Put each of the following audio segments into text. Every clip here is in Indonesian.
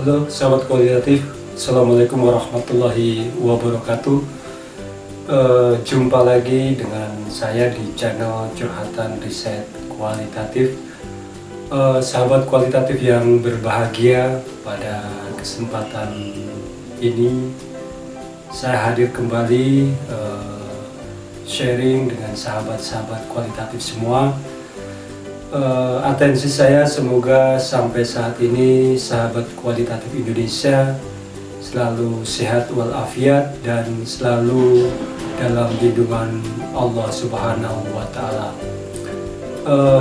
Halo sahabat kualitatif, Assalamualaikum warahmatullahi wabarakatuh. Jumpa lagi dengan saya di channel Curhatan Riset Kualitatif. Sahabat kualitatif yang berbahagia, pada kesempatan ini saya hadir kembali sharing dengan sahabat-sahabat kualitatif semua. Atensi saya semoga sampai saat ini sahabat kualitatif Indonesia selalu sehat walafiat dan selalu dalam lindungan Allah Subhanahu wa Ta'ala.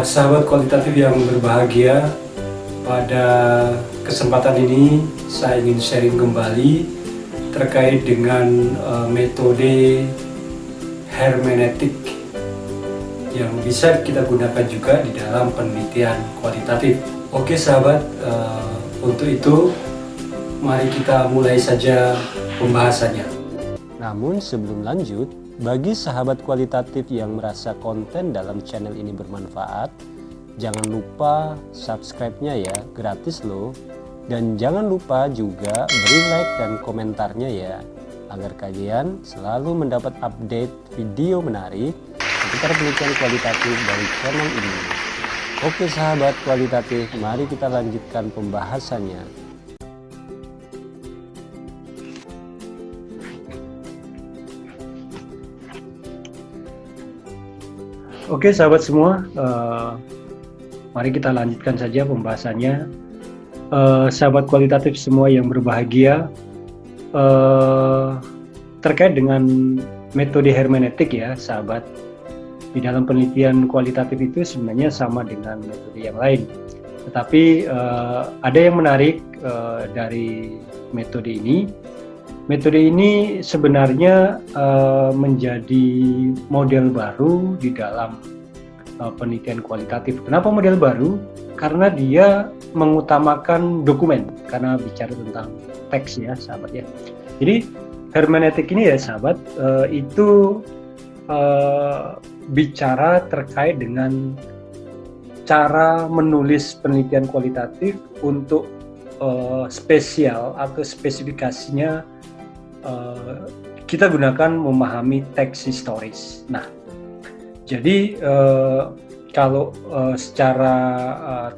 Sahabat kualitatif yang berbahagia, pada kesempatan ini saya ingin sharing kembali terkait dengan metode hermeneutik yang bisa kita gunakan juga di dalam penelitian kualitatif. Oke sahabat, untuk itu mari kita mulai saja pembahasannya. Namun sebelum lanjut, bagi sahabat kualitatif yang merasa konten dalam channel ini bermanfaat, jangan lupa subscribe-nya ya, gratis loh. Dan jangan lupa juga beri like dan komentarnya ya, agar kalian selalu mendapat update video menarik seputar penelitian kualitatif dari channel ini. Oke sahabat kualitatif, mari kita lanjutkan pembahasannya. Oke sahabat semua, mari kita lanjutkan saja pembahasannya. Sahabat kualitatif semua yang berbahagia, terkait dengan metode hermeneutik ya sahabat. Di dalam penelitian kualitatif itu sebenarnya sama dengan metode yang lain. Tetapi ada yang menarik dari metode ini. Metode ini sebenarnya menjadi model baru di dalam penelitian kualitatif. Kenapa model baru? Karena dia mengutamakan dokumen, karena bicara tentang teks ya sahabat ya. Jadi hermeneutik ini ya sahabat, itu bicara terkait dengan cara menulis penelitian kualitatif untuk spesial atau spesifikasinya kita gunakan memahami teks historis. Nah, jadi kalau secara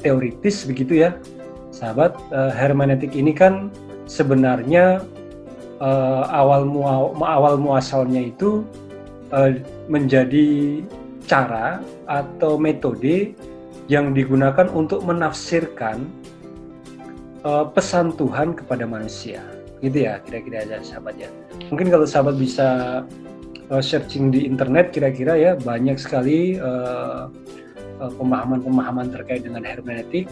teoritis begitu ya, sahabat, hermeneutik ini kan sebenarnya awal muasalnya itu menjadi cara atau metode yang digunakan untuk menafsirkan pesan Tuhan kepada manusia, gitu ya kira-kira aja sahabat ya. Mungkin kalau sahabat bisa searching di internet, kira-kira ya banyak sekali pemahaman-pemahaman terkait dengan hermeneutik.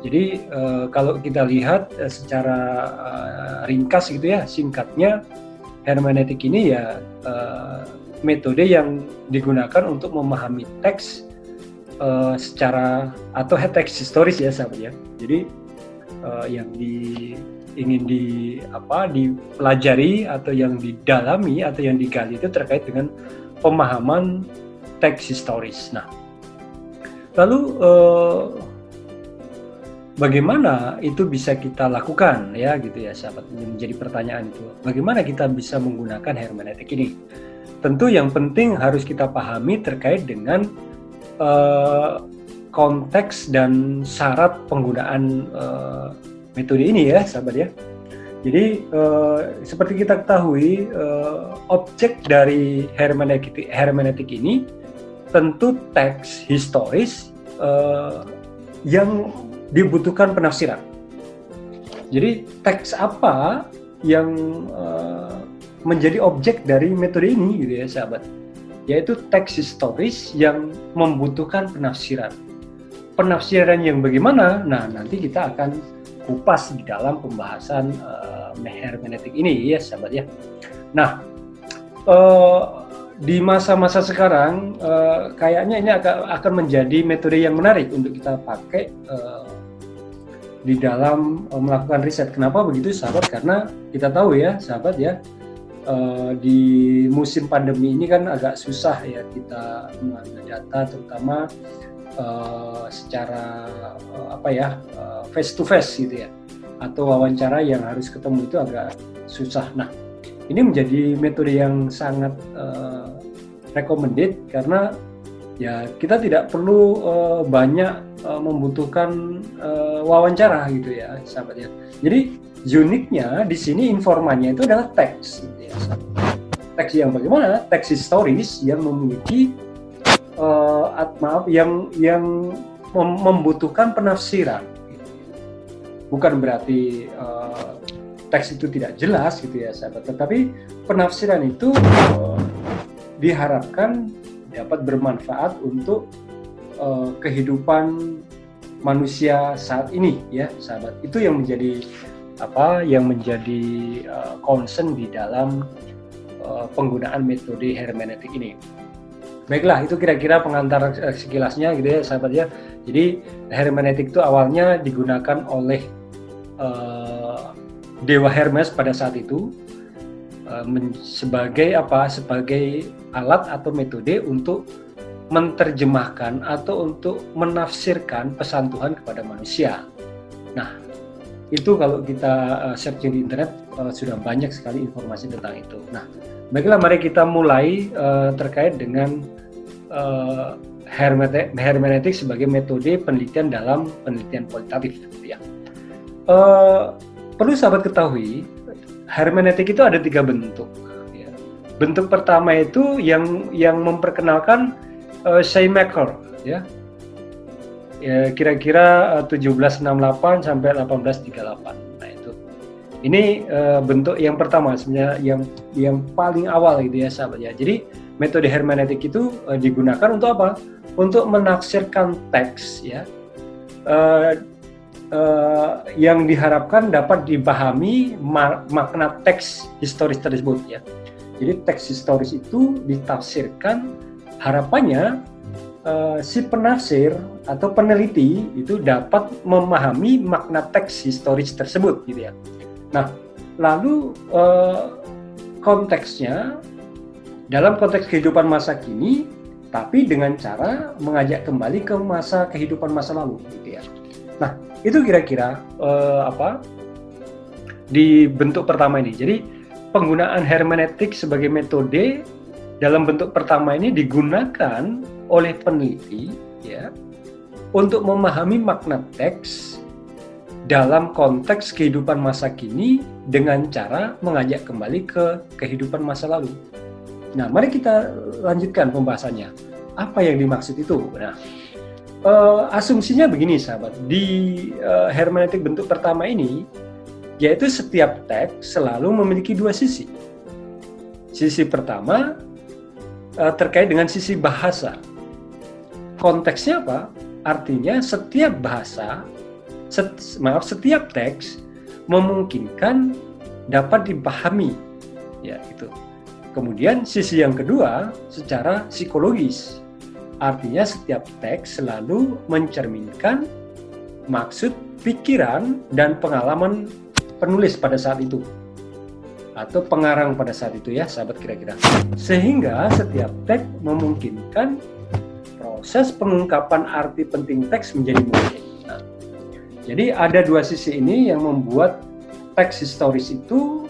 Jadi kalau kita lihat secara ringkas gitu ya, singkatnya hermeneutik ini ya metode yang digunakan untuk memahami teks secara atau teks historis ya sahabat ya. Jadi yang ingin dipelajari atau yang didalami atau yang digali itu terkait dengan pemahaman teks historis. Nah, lalu bagaimana itu bisa kita lakukan ya gitu ya sahabat, menjadi pertanyaan itu. Bagaimana kita bisa menggunakan hermeneutik ini? Tentu yang penting harus kita pahami terkait dengan konteks dan syarat penggunaan metode ini ya sahabat ya. Jadi seperti kita ketahui, objek dari hermeneutik ini tentu teks historis yang dibutuhkan penafsiran. Jadi teks apa yang menjadi objek dari metode ini gitu ya sahabat, yaitu teks historis yang membutuhkan penafsiran. Penafsiran yang bagaimana? Nah, nanti kita akan kupas di dalam pembahasan hermeneutik ini ya sahabat ya. Nah, di masa-masa sekarang kayaknya ini akan menjadi metode yang menarik untuk kita pakai di dalam melakukan riset. Kenapa begitu sahabat? Karena kita tahu ya sahabat ya, di musim pandemi ini kan agak susah ya kita mengambil data, terutama secara face to face gitu ya. atau wawancara yang harus ketemu itu agak susah. Nah, ini menjadi metode yang sangat recommended karena ya kita tidak perlu banyak membutuhkan wawancara gitu ya, sahabat ya. Jadi uniknya di sini informannya itu adalah teks gitu ya. Teks yang bagaimana? Teks historis yang memiliki yang membutuhkan penafsiran. Bukan berarti teks itu tidak jelas gitu ya sahabat, tetapi penafsiran itu diharapkan dapat bermanfaat untuk kehidupan manusia saat ini ya sahabat. Itu yang menjadi concern di dalam penggunaan metode hermeneutik ini. Baiklah, itu kira-kira pengantar sekilasnya gitu ya sahabat ya. Jadi hermeneutik itu awalnya digunakan oleh Dewa Hermes pada saat itu sebagai alat atau metode untuk menerjemahkan atau untuk menafsirkan pesan Tuhan kepada manusia. Nah, itu kalau kita searching di internet sudah banyak sekali informasi tentang itu. Nah, baiklah mari kita mulai terkait dengan hermeneutik sebagai metode penelitian dalam penelitian kualitatif ya. Perlu sahabat ketahui, hermeneutik itu ada 3 bentuk. Ya. Bentuk pertama itu yang memperkenalkan Schleiermacher, ya. Ya, kira-kira 1768 sampai 1838. Nah itu, ini bentuk yang pertama sebenarnya yang paling awal gitu ya sahabat ya. Jadi metode hermeneutik itu digunakan untuk apa? Untuk menafsirkan teks ya. Yang diharapkan dapat dipahami makna teks historis tersebut ya. Jadi teks historis itu ditafsirkan, harapannya si penafsir atau peneliti itu dapat memahami makna teks historis tersebut gitu ya. Nah, lalu konteksnya dalam konteks kehidupan masa kini, tapi dengan cara mengajak kembali ke masa kehidupan masa lalu gitu ya. Nah, itu kira-kira di bentuk pertama ini. Jadi penggunaan hermeneutik sebagai metode dalam bentuk pertama ini digunakan oleh peneliti ya untuk memahami makna teks dalam konteks kehidupan masa kini dengan cara mengajak kembali ke kehidupan masa lalu. Nah, mari kita lanjutkan pembahasannya. Apa yang dimaksud itu? Nah, asumsinya begini sahabat, di hermeneutik bentuk pertama ini, yaitu setiap teks selalu memiliki 2 sisi. Sisi pertama terkait dengan sisi bahasa. Konteksnya apa? Artinya setiap setiap teks memungkinkan dapat dipahami, ya itu. Kemudian sisi yang kedua secara psikologis. Artinya setiap teks selalu mencerminkan maksud, pikiran, dan pengalaman penulis pada saat itu. Atau pengarang pada saat itu ya sahabat kira-kira. Sehingga setiap teks memungkinkan proses pengungkapan arti penting teks menjadi mungkin. Nah, jadi ada 2 sisi ini yang membuat teks historis itu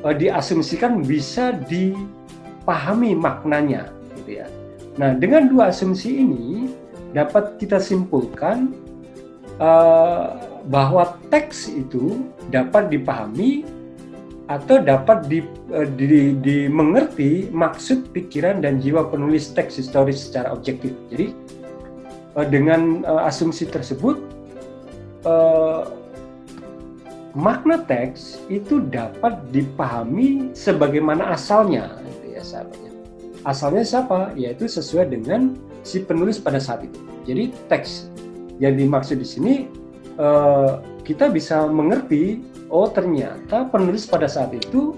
diasumsikan bisa dipahami maknanya gitu ya. Nah, dengan 2 asumsi ini dapat kita simpulkan bahwa teks itu dapat dipahami atau dapat dimengerti maksud, pikiran, dan jiwa penulis teks historis secara objektif. Jadi dengan asumsi tersebut makna teks itu dapat dipahami sebagaimana asalnya, gitu ya sahabatnya. Asalnya siapa? Yaitu sesuai dengan si penulis pada saat itu. Jadi teks yang dimaksud di sini kita bisa mengerti, oh ternyata penulis pada saat itu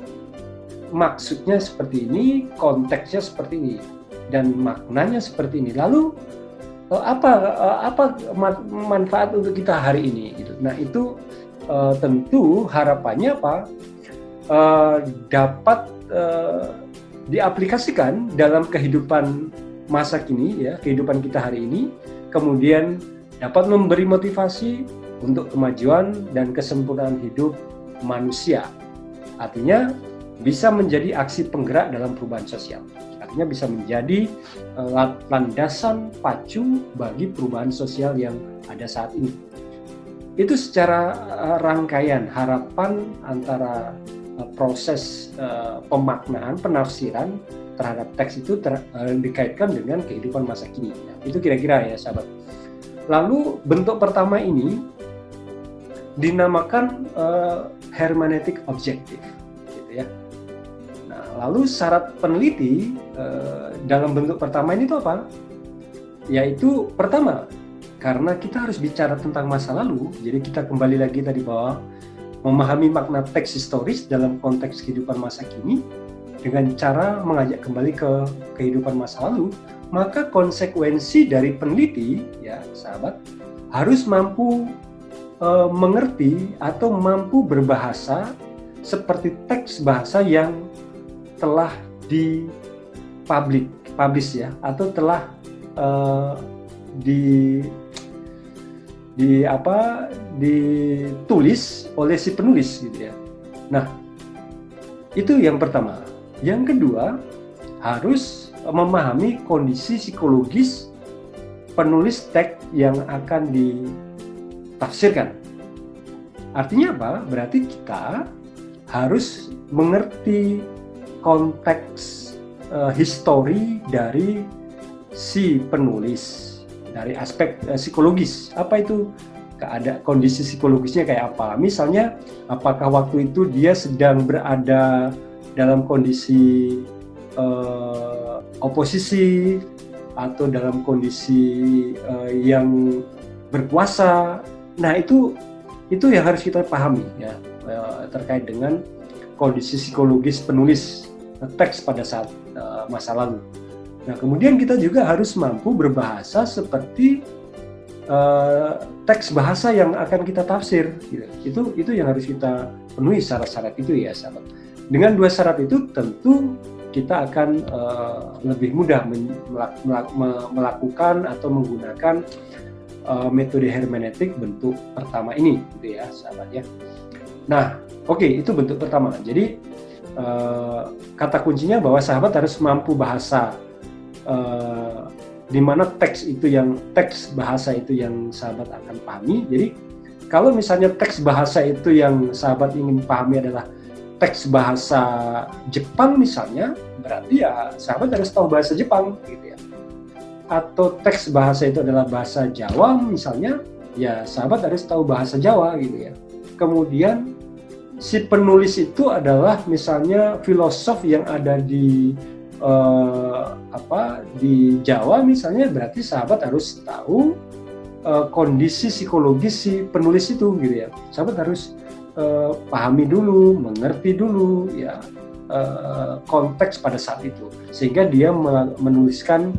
maksudnya seperti ini, konteksnya seperti ini, dan maknanya seperti ini. Lalu apa manfaat untuk kita hari ini? Gitu. Nah itu tentu harapannya apa? Dapat diaplikasikan dalam kehidupan masa kini ya, kehidupan kita hari ini, kemudian dapat memberi motivasi untuk kemajuan dan kesempurnaan hidup manusia. Artinya bisa menjadi aksi penggerak dalam perubahan sosial. Artinya bisa menjadi landasan pacu bagi perubahan sosial yang ada saat ini. Itu secara rangkaian harapan antara proses pemaknaan, penafsiran terhadap teks itu dikaitkan dengan kehidupan masa kini. Nah, itu kira-kira ya sahabat. Lalu bentuk pertama ini dinamakan hermeneutik objektif, gitu ya. Nah, lalu syarat peneliti dalam bentuk pertama ini itu apa? Yaitu pertama, karena kita harus bicara tentang masa lalu, jadi kita kembali lagi tadi bahwa memahami makna teks historis dalam konteks kehidupan masa kini dengan cara mengajak kembali ke kehidupan masa lalu, maka konsekuensi dari peneliti, ya sahabat, harus mampu mengerti atau mampu berbahasa seperti teks bahasa yang telah dipublish ya, atau telah ditulis oleh si penulis gitu ya. Nah, itu yang pertama. Yang kedua, harus memahami kondisi psikologis penulis teks yang akan ditafsirkan. Artinya apa? Berarti kita harus mengerti konteks histori dari si penulis dari aspek psikologis. Apa itu? Keadaan kondisi psikologisnya kayak apa? Misalnya, apakah waktu itu dia sedang berada dalam kondisi oposisi atau dalam kondisi yang berkuasa. Nah, itu yang harus kita pahami ya, terkait dengan kondisi psikologis penulis teks pada saat masa lalu. Nah, kemudian kita juga harus mampu berbahasa seperti teks bahasa yang akan kita tafsir. Gitu. Itu yang harus kita penuhi syarat-syarat itu ya, sahabat. Dengan dua syarat itu tentu kita akan lebih mudah melakukan atau menggunakan metode hermeneutik bentuk pertama ini, gitu ya, sahabat ya. Nah, oke, itu bentuk pertama. Jadi kata kuncinya bahwa sahabat harus mampu bahasa. Di mana teks bahasa itu yang sahabat akan pahami. Jadi kalau misalnya teks bahasa itu yang sahabat ingin pahami adalah teks bahasa Jepang misalnya, berarti ya sahabat harus tahu bahasa Jepang gitu ya. Atau teks bahasa itu adalah bahasa Jawa misalnya, ya sahabat harus tahu bahasa Jawa gitu ya. Kemudian si penulis itu adalah misalnya filosof yang ada di Jawa misalnya, berarti sahabat harus tahu kondisi psikologis si penulis itu gitu ya. Sahabat harus pahami dulu, mengerti dulu ya konteks pada saat itu, sehingga dia menuliskan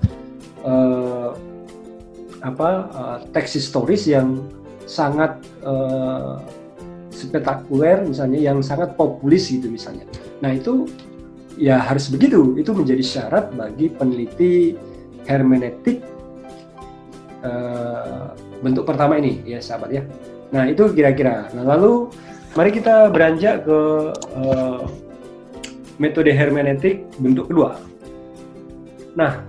teks historis yang sangat spektakuler misalnya, yang sangat populis gitu misalnya. Nah, itu ya harus begitu, itu menjadi syarat bagi peneliti hermeneutik bentuk pertama ini ya sahabat ya. Nah, itu kira-kira. Nah, lalu mari kita beranjak ke metode hermeneutik bentuk kedua. Nah,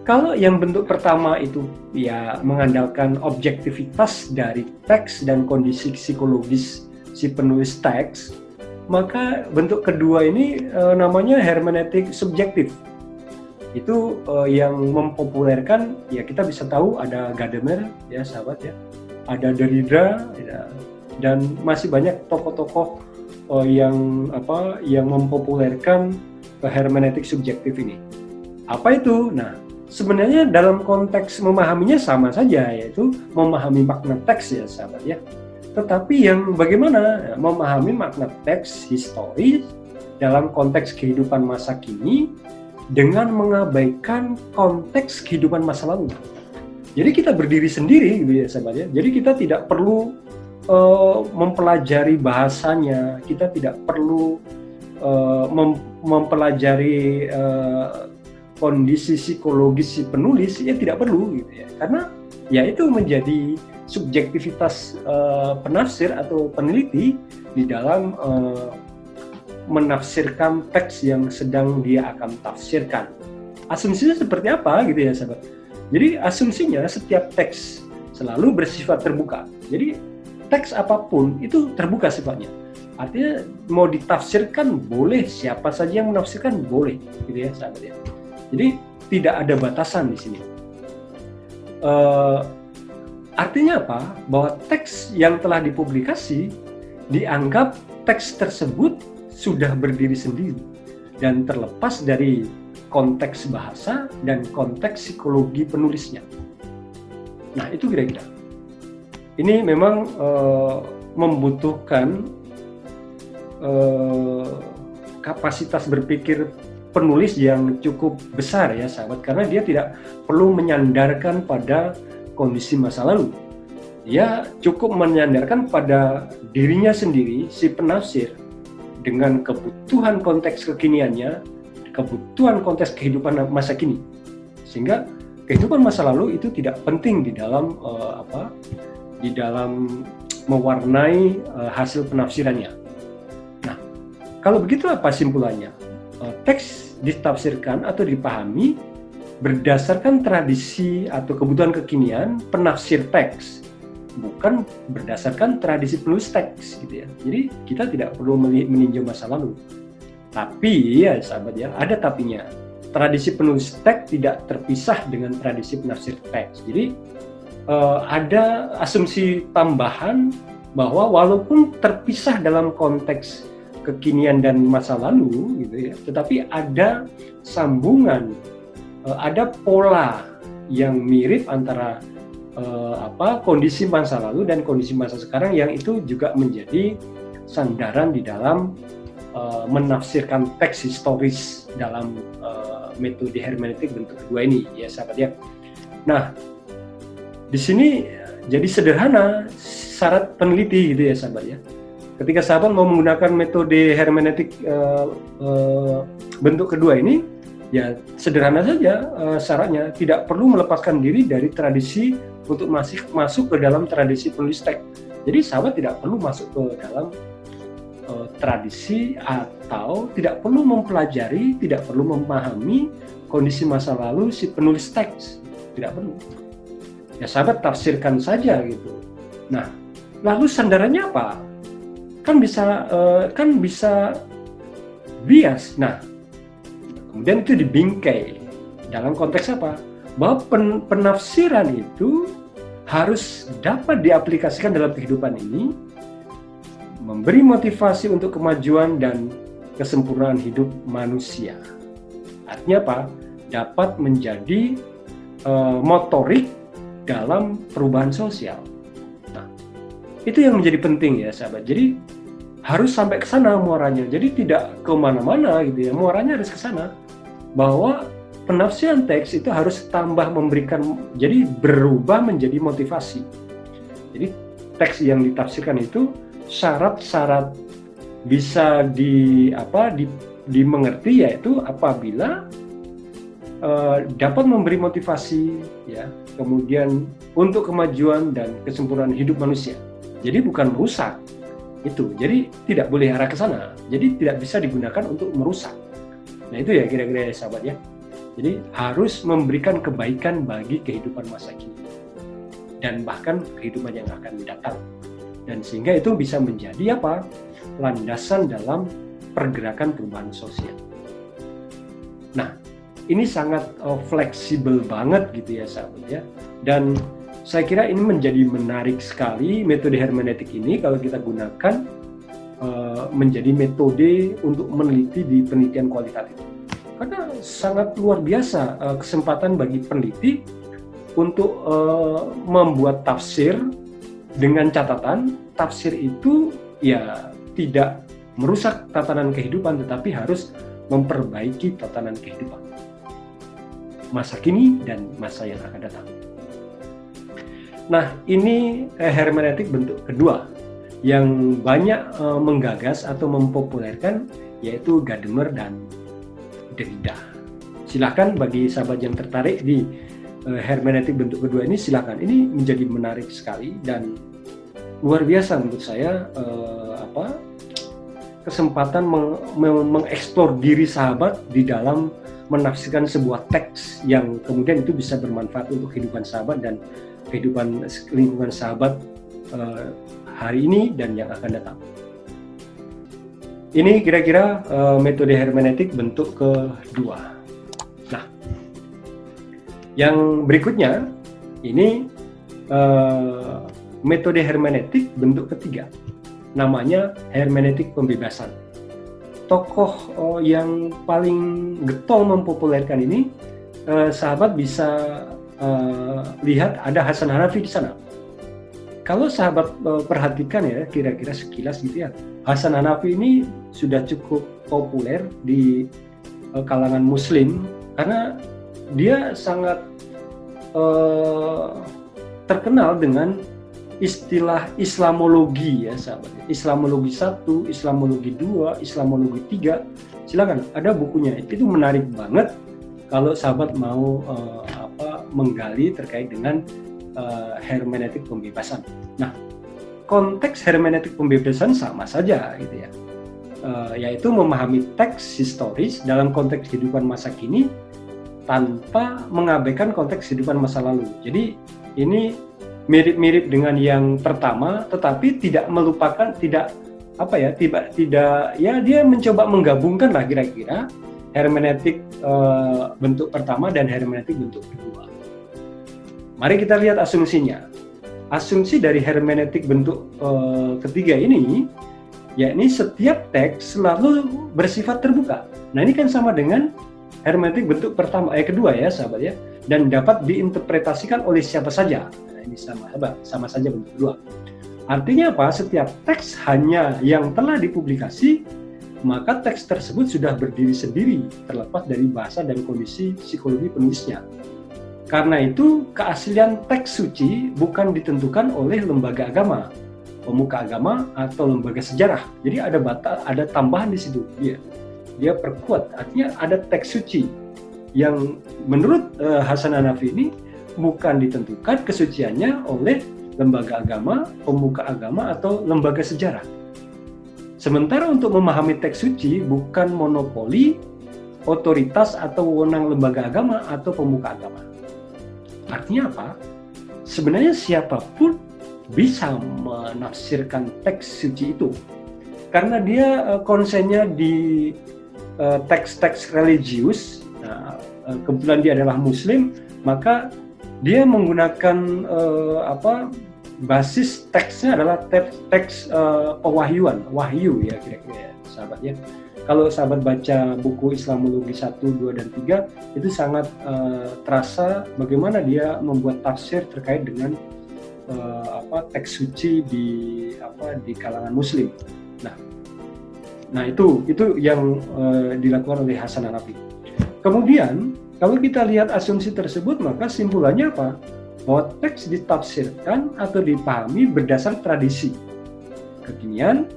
kalau yang bentuk pertama itu ya mengandalkan objektivitas dari teks dan kondisi psikologis si penulis teks, maka bentuk kedua ini namanya hermeneutik subjektif. Itu yang mempopulerkan, ya kita bisa tahu ada Gadamer ya sahabat ya, ada Derrida ya, dan masih banyak tokoh-tokoh yang mempopulerkan hermeneutik subjektif ini. Apa itu? Nah, sebenarnya dalam konteks memahaminya sama saja, yaitu memahami makna teks ya sahabat ya. Tetapi yang bagaimana memahami makna teks historis dalam konteks kehidupan masa kini dengan mengabaikan konteks kehidupan masa lalu. Jadi kita berdiri sendiri gitu ya sahabat ya. Jadi kita tidak perlu mempelajari bahasanya, kita tidak perlu mempelajari kondisi psikologis si penulis, ya tidak perlu gitu ya. Karena ya itu menjadi subjektivitas penafsir atau peneliti di dalam menafsirkan teks yang sedang dia akan tafsirkan. Asumsinya seperti apa gitu ya sahabat. Jadi asumsinya setiap teks selalu bersifat terbuka. Jadi teks apapun itu terbuka sifatnya. Artinya mau ditafsirkan boleh, siapa saja yang menafsirkan boleh gitu ya sahabat ya. Jadi tidak ada batasan di sini. Artinya apa? Bahwa teks yang telah dipublikasi dianggap teks tersebut sudah berdiri sendiri dan terlepas dari konteks bahasa dan konteks psikologi penulisnya. Nah, itu kira-kira. Ini memang membutuhkan kapasitas berpikir penulis yang cukup besar ya sahabat, karena dia tidak perlu menyandarkan pada kondisi masa lalu. Dia cukup menyandarkan pada dirinya sendiri, si penafsir, dengan kebutuhan konteks kekiniannya, kebutuhan konteks kehidupan masa kini, sehingga kehidupan masa lalu itu tidak penting di dalam di dalam mewarnai hasil penafsirannya. Nah, kalau begitu apa simpulannya? Teks ditafsirkan atau dipahami berdasarkan tradisi atau kebutuhan kekinian penafsir teks, bukan berdasarkan tradisi penulis teks gitu ya. Jadi kita tidak perlu meninjau masa lalu. Tapi ya sahabat ya, ada tapinya. Tradisi penulis teks tidak terpisah dengan tradisi penafsir teks. Jadi ada asumsi tambahan bahwa walaupun terpisah dalam konteks kekinian dan masa lalu gitu ya, tetapi ada sambungan, ada pola yang mirip antara kondisi masa lalu dan kondisi masa sekarang, yang itu juga menjadi sandaran di dalam menafsirkan teks historis dalam metode hermeneutik bentuk kedua ini ya sahabat ya. Nah, di sini jadi sederhana syarat peneliti gitu ya sahabat ya. Ketika sahabat mau menggunakan metode hermeneutik bentuk kedua ini, ya sederhana saja syaratnya, tidak perlu melepaskan diri dari tradisi untuk masuk ke dalam tradisi penulis teks. Jadi sahabat tidak perlu masuk ke dalam tradisi atau tidak perlu mempelajari, tidak perlu memahami kondisi masa lalu si penulis teks, tidak perlu. Ya sahabat tafsirkan saja gitu. Nah, lalu sandarannya apa? Kan bisa bias. Nah, kemudian itu dibingkai dalam konteks apa? Bahwa penafsiran itu harus dapat diaplikasikan dalam kehidupan ini, memberi motivasi untuk kemajuan dan kesempurnaan hidup manusia. Artinya apa? Dapat menjadi motorik dalam perubahan sosial. Nah, itu yang menjadi penting ya sahabat. Jadi harus sampai ke sana muaranya. Jadi tidak kemana-mana gitu ya. Muaranya harus ke sana. Bahwa penafsiran teks itu harus tambah memberikan, jadi berubah menjadi motivasi. Jadi teks yang ditafsirkan itu syarat-syarat bisa dimengerti, yaitu apabila dapat memberi motivasi ya, kemudian untuk kemajuan dan kesempurnaan hidup manusia. Jadi bukan merusak itu. Jadi tidak boleh arah ke sana. Jadi tidak bisa digunakan untuk merusak. Nah itu ya kira-kira ya sahabat ya. Jadi harus memberikan kebaikan bagi kehidupan masa kini dan bahkan kehidupan yang akan datang. Dan sehingga itu bisa menjadi apa? Landasan dalam pergerakan perubahan sosial. Nah, ini sangat fleksibel banget gitu ya sahabat ya. Dan saya kira ini menjadi menarik sekali metode hermeneutik ini kalau kita gunakan menjadi metode untuk meneliti di penelitian kualitatif. Karena sangat luar biasa kesempatan bagi peneliti untuk membuat tafsir dengan catatan tafsir itu ya tidak merusak tatanan kehidupan, tetapi harus memperbaiki tatanan kehidupan masa kini dan masa yang akan datang. Nah, ini hermeneutik bentuk kedua yang banyak menggagas atau mempopulerkan, yaitu Gadamer dan Derrida. Silahkan bagi sahabat yang tertarik di hermeneutik bentuk kedua ini, silakan. Ini menjadi menarik sekali dan luar biasa menurut saya, kesempatan mengeksplor diri sahabat di dalam menafsirkan sebuah teks yang kemudian itu bisa bermanfaat untuk kehidupan sahabat dan kehidupan lingkungan sahabat hari ini dan yang akan datang. Ini kira-kira metode hermeneutik bentuk kedua. Nah, yang berikutnya ini metode hermeneutik bentuk ketiga, namanya hermeneutik pembebasan. Tokoh yang paling getol mempopulerkan ini, sahabat bisa lihat ada Hasan Hanafi di sana. Kalau sahabat perhatikan ya, kira-kira sekilas gitu ya, Hasan Hanafi ini sudah cukup populer di kalangan Muslim karena dia sangat terkenal dengan istilah Islamologi ya sahabat. Islamologi 1, Islamologi 2, Islamologi 3. Silakan, ada bukunya. Itu menarik banget kalau sahabat mau menggali terkait dengan hermeneutik pembebasan. Nah, konteks hermeneutik pembebasan sama saja gitu ya. Yaitu memahami teks historis dalam konteks kehidupan masa kini tanpa mengabaikan konteks kehidupan masa lalu. Jadi ini mirip-mirip dengan yang pertama, tetapi tidak melupakan, tidak dia mencoba menggabungkan lah kira-kira hermeneutik bentuk pertama dan hermeneutik bentuk kedua. Mari kita lihat asumsinya. Asumsi dari hermeneutik bentuk ketiga ini, yakni setiap teks selalu bersifat terbuka. Nah ini kan sama dengan hermeneutik bentuk kedua ya sahabat ya, dan dapat diinterpretasikan oleh siapa saja. Nah, ini sama saja bentuk kedua. Artinya apa? Setiap teks hanya yang telah dipublikasi, maka teks tersebut sudah berdiri sendiri terlepas dari bahasa dan kondisi psikologi penulisnya. Karena itu keaslian teks suci bukan ditentukan oleh lembaga agama, pemuka agama atau lembaga sejarah. Jadi ada tambahan di situ. Dia perkuat, artinya ada teks suci yang menurut Hasan Hanafi ini bukan ditentukan kesuciannya oleh lembaga agama, pemuka agama atau lembaga sejarah. Sementara untuk memahami teks suci bukan monopoli otoritas atau wewenang lembaga agama atau pemuka agama. Artinya apa? Sebenarnya siapapun bisa menafsirkan teks suci itu. Karena dia konsennya di teks-teks religius, nah, kebetulan dia adalah Muslim, maka dia menggunakan basis teksnya adalah teks pewahyuan, wahyu ya kira-kira ya, sahabat ya. Kalau sahabat baca buku Islamologi 1, 2, dan 3, itu sangat terasa bagaimana dia membuat tafsir terkait dengan teks suci di kalangan Muslim. Nah itu yang dilakukan oleh Hasan Hanafi. Kemudian kalau kita lihat asumsi tersebut, maka simpulannya apa? Bahwa teks ditafsirkan atau dipahami berdasar tradisi kekinian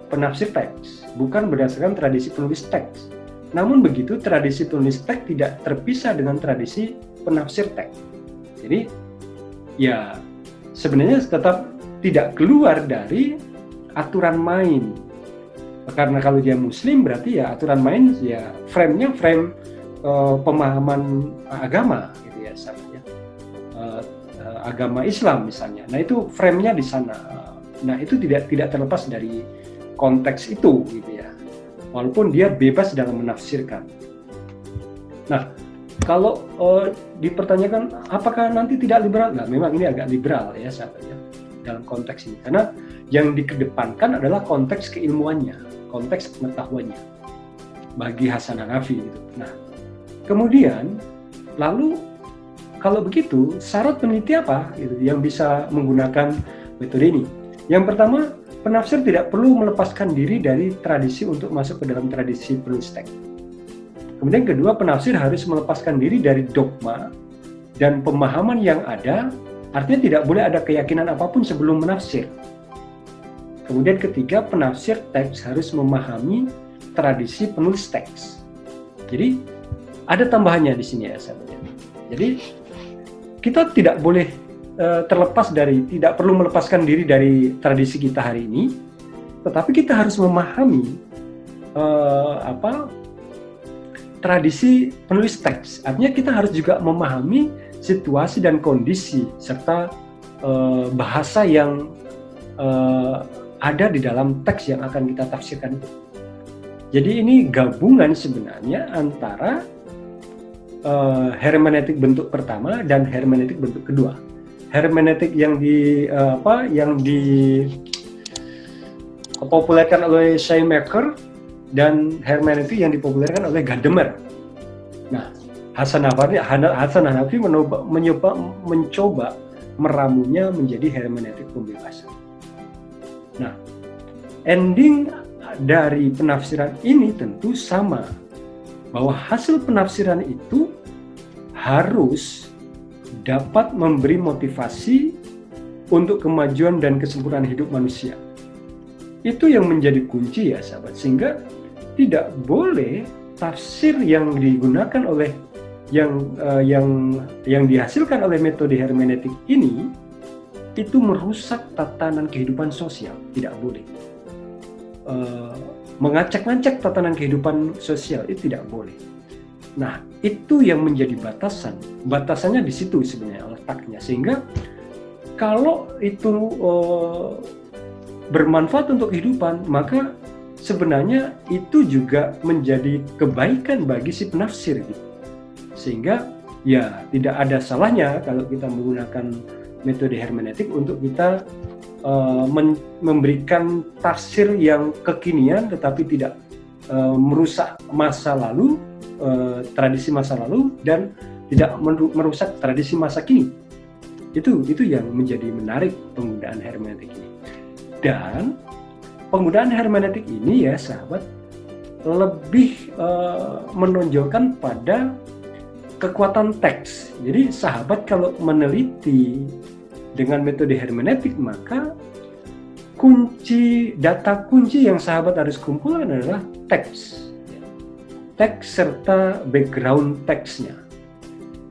penafsir teks, bukan berdasarkan tradisi penulis teks. Namun begitu, tradisi penulis teks tidak terpisah dengan tradisi penafsir teks. Jadi ya sebenarnya tetap tidak keluar dari aturan main. Karena kalau dia Muslim berarti ya aturan main ya frame-nya frame pemahaman agama gitu ya, sahabatnya. Agama Islam misalnya. Nah itu frame-nya di sana. Nah itu tidak terlepas dari konteks itu gitu ya. Walaupun dia bebas dalam menafsirkan. Nah kalau dipertanyakan apakah nanti tidak liberal? Nah memang ini agak liberal ya sahabatnya dalam konteks ini. Karena yang dikedepankan adalah konteks keilmuannya, konteks pengetahuannya bagi Hasan Hanafi gitu. Nah, kemudian lalu kalau begitu syarat peneliti apa gitu, yang bisa menggunakan metode ini? Yang pertama, penafsir tidak perlu melepaskan diri dari tradisi untuk masuk ke dalam tradisi penulis teks. Kemudian kedua, penafsir harus melepaskan diri dari dogma dan pemahaman yang ada, artinya tidak boleh ada keyakinan apapun sebelum menafsir. Kemudian ketiga, penafsir teks harus memahami tradisi penulis teks. Jadi ada tambahannya di sini ya sahabat. Jadi kita tidak boleh tidak perlu melepaskan diri dari tradisi kita hari ini, tetapi kita harus memahami tradisi penulis teks. Artinya kita harus juga memahami situasi dan kondisi serta bahasa yang ada di dalam teks yang akan kita tafsirkan. Jadi ini gabungan sebenarnya antara hermeneutik bentuk pertama dan hermeneutik bentuk kedua. Hermeneutik yang dipopulerkan oleh Schleiermacher dan hermeneutik yang dipopulerkan oleh Gadamer. Nah, Hasan Hanafi mencoba meramunya menjadi hermeneutik pembebasan. Nah, ending dari penafsiran ini tentu sama, bahwa hasil penafsiran itu harus dapat memberi motivasi untuk kemajuan dan kesempurnaan hidup manusia. Itu yang menjadi kunci ya sahabat, sehingga tidak boleh tafsir yang digunakan oleh yang dihasilkan oleh metode hermeneutik ini itu merusak tatanan kehidupan sosial. Tidak boleh mengacak-ngacak tatanan kehidupan sosial, itu tidak boleh. Nah, itu yang menjadi batasannya di situ sebenarnya letaknya, sehingga kalau itu bermanfaat untuk kehidupan, maka sebenarnya itu juga menjadi kebaikan bagi si penafsir gitu. Sehingga ya tidak ada salahnya kalau kita menggunakan metode hermeneutik untuk kita memberikan tafsir yang kekinian tetapi tidak merusak masa lalu, tradisi masa lalu, dan tidak merusak tradisi masa kini. Itu yang menjadi menarik penggunaan hermeneutik ini. Dan penggunaan hermeneutik ini ya sahabat lebih menonjolkan pada kekuatan teks. Jadi sahabat kalau meneliti dengan metode hermeneutik, maka data kunci yang sahabat harus kumpulkan adalah teks serta background teksnya.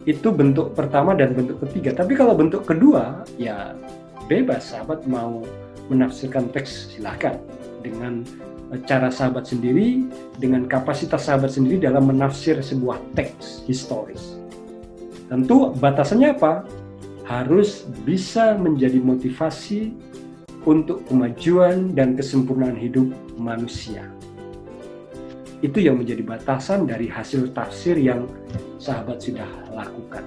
Itu bentuk pertama dan bentuk ketiga. Tapi kalau bentuk kedua ya bebas, sahabat mau menafsirkan teks silahkan dengan cara sahabat sendiri, dengan kapasitas sahabat sendiri dalam menafsir sebuah teks historis. Tentu batasannya apa? Harus bisa menjadi motivasi untuk kemajuan dan kesempurnaan hidup manusia. Itu yang menjadi batasan dari hasil tafsir yang sahabat sudah lakukan.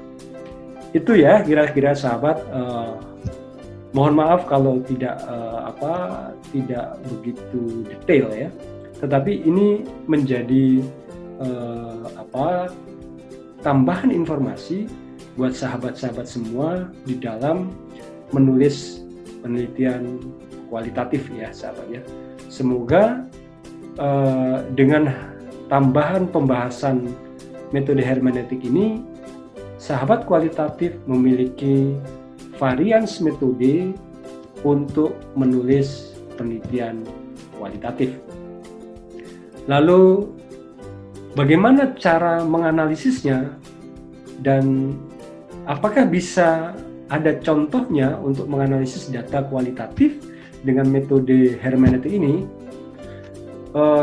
Itu ya kira-kira sahabat. Mohon maaf kalau tidak begitu detail ya. Tetapi ini menjadi tambahan informasi buat sahabat-sahabat semua di dalam menulis penelitian kualitatif ya sahabat ya. Semoga dengan tambahan pembahasan metode hermeneutik ini, sahabat kualitatif memiliki varians metode untuk menulis penelitian kualitatif. Lalu bagaimana cara menganalisisnya dan apakah bisa ada contohnya untuk menganalisis data kualitatif dengan metode hermeneutik ini?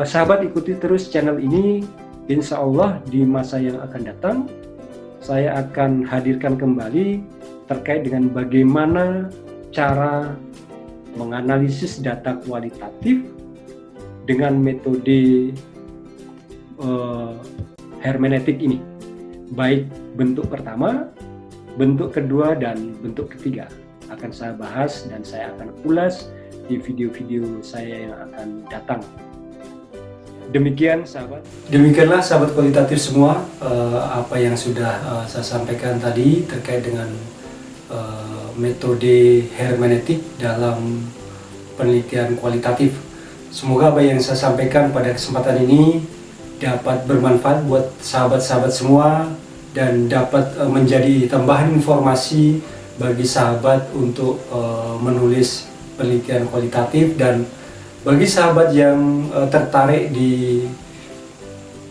Sahabat ikuti terus channel ini, insya Allah di masa yang akan datang saya akan hadirkan kembali terkait dengan bagaimana cara menganalisis data kualitatif dengan metode hermeneutik ini, baik bentuk pertama, bentuk kedua, dan bentuk ketiga akan saya bahas dan saya akan ulas di video-video saya yang akan datang. Demikian sahabat. Demikianlah sahabat kualitatif semua apa yang sudah saya sampaikan tadi terkait dengan metode hermeneutik dalam penelitian kualitatif. Semoga apa yang saya sampaikan pada kesempatan ini dapat bermanfaat buat sahabat-sahabat semua dan dapat menjadi tambahan informasi bagi sahabat untuk menulis penelitian kualitatif. Dan bagi sahabat yang tertarik di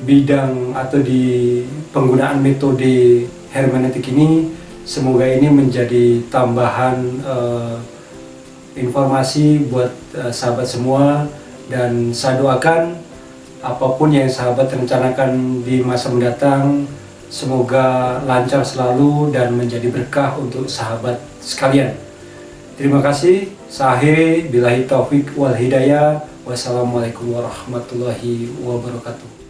bidang atau di penggunaan metode hermeneutik ini, Semoga ini menjadi tambahan informasi buat sahabat semua, dan saya doakan apapun yang sahabat rencanakan di masa mendatang semoga lancar selalu dan menjadi berkah untuk sahabat sekalian. Terima kasih. Saya akhiri billahi taufik wal hidayah. Wassalamualaikum warahmatullahi wabarakatuh.